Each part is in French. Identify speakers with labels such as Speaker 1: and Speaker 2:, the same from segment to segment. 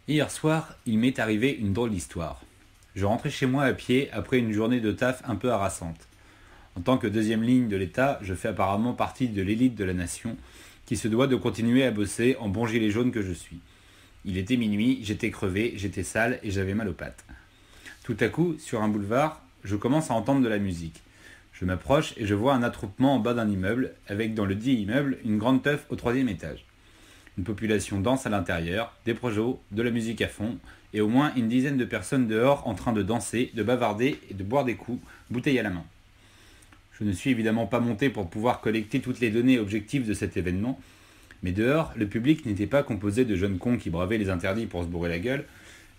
Speaker 1: Hier soir, il m'est arrivé une drôle d'histoire. Je rentrais chez moi à pied après une journée de taf un peu harassante. En tant que deuxième ligne de l'État, je fais apparemment partie de l'élite de la nation qui se doit de continuer à bosser en bon gilet jaune que je suis. Il était minuit, j'étais crevé, j'étais sale et j'avais mal aux pattes. Tout à coup, sur un boulevard, je commence à entendre de la musique. Je m'approche et je vois un attroupement en bas d'un immeuble, avec dans le dit immeuble une grande teuf au troisième étage. Une population dense à l'intérieur, des projos, de la musique à fond, et au moins une dizaine de personnes dehors en train de danser, de bavarder et de boire des coups, bouteille à la main. Je ne suis évidemment pas monté pour pouvoir collecter toutes les données objectives de cet événement, mais dehors, le public n'était pas composé de jeunes cons qui bravaient les interdits pour se bourrer la gueule,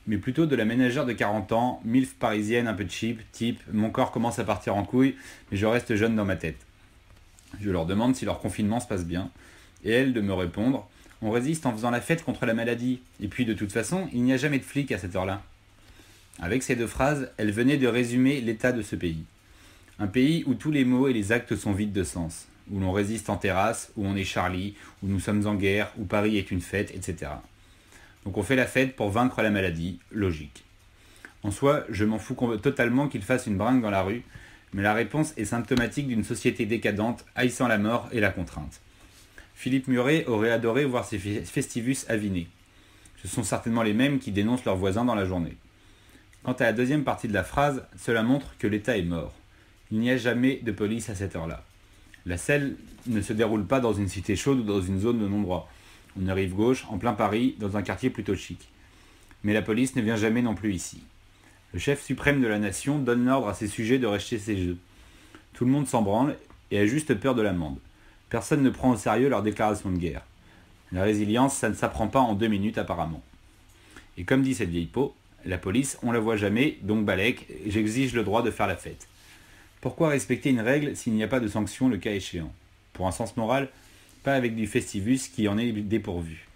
Speaker 1: mais plutôt de la ménagère de 40 ans, milf parisienne un peu cheap, type mon corps commence à partir en couille, mais je reste jeune dans ma tête. Je leur demande si leur confinement se passe bien, et elles de me répondre on résiste en faisant la fête contre la maladie, et puis de toute façon, il n'y a jamais de flics à cette heure-là. Avec ces deux phrases, elles venaient de résumer l'état de ce pays. Un pays où tous les mots et les actes sont vides de sens, où l'on résiste en terrasse, où on est Charlie, où nous sommes en guerre, où Paris est une fête, etc. Donc on fait la fête pour vaincre la maladie, logique. En soi, je m'en fous totalement qu'ils fassent une bringue dans la rue, mais la réponse est symptomatique d'une société décadente, haïssant la mort et la contrainte. Philippe Muret aurait adoré voir ces festivus avinés. Ce sont certainement les mêmes qui dénoncent leurs voisins dans la journée. Quant à la deuxième partie de la phrase, cela montre que l'État est mort. Il n'y a jamais de police à cette heure-là. La selle ne se déroule pas dans une cité chaude ou dans une zone de non-droit. On arrive gauche, en plein Paris, dans un quartier plutôt chic. Mais la police ne vient jamais non plus ici. Le chef suprême de la nation donne l'ordre à ses sujets de racheter ses jeux. Tout le monde s'en branle et a juste peur de l'amende. Personne ne prend au sérieux leur déclaration de guerre. La résilience, ça ne s'apprend pas en 2 minutes apparemment. Et comme dit cette vieille peau, la police, on la voit jamais, donc balèque, j'exige le droit de faire la fête. Pourquoi respecter une règle s'il n'y a pas de sanction le cas échéant? Pour un sens moral, pas avec du festivus qui en est dépourvu.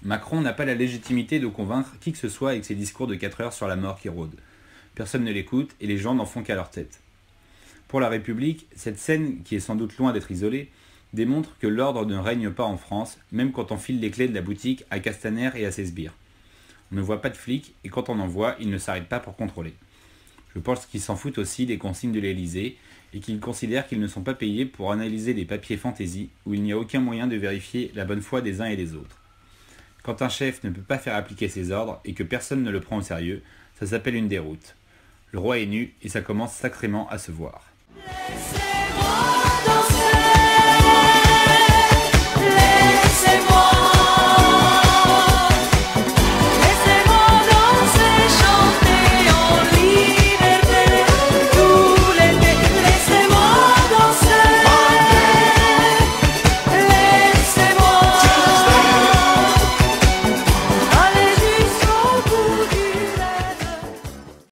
Speaker 1: Macron n'a pas la légitimité de convaincre qui que ce soit avec ses discours de 4 heures sur la mort qui rôde. Personne ne l'écoute et les gens n'en font qu'à leur tête. Pour la République, cette scène, qui est sans doute loin d'être isolée, démontre que l'ordre ne règne pas en France, même quand on file les clés de la boutique à Castaner et à ses sbires. On ne voit pas de flics, et quand on en voit, ils ne s'arrêtent pas pour contrôler. Je pense qu'ils s'en foutent aussi des consignes de l'Élysée, et qu'ils considèrent qu'ils ne sont pas payés pour analyser des papiers fantaisie, où il n'y a aucun moyen de vérifier la bonne foi des uns et des autres. Quand un chef ne peut pas faire appliquer ses ordres, et que personne ne le prend au sérieux, ça s'appelle une déroute. Le roi est nu, et ça commence sacrément à se voir.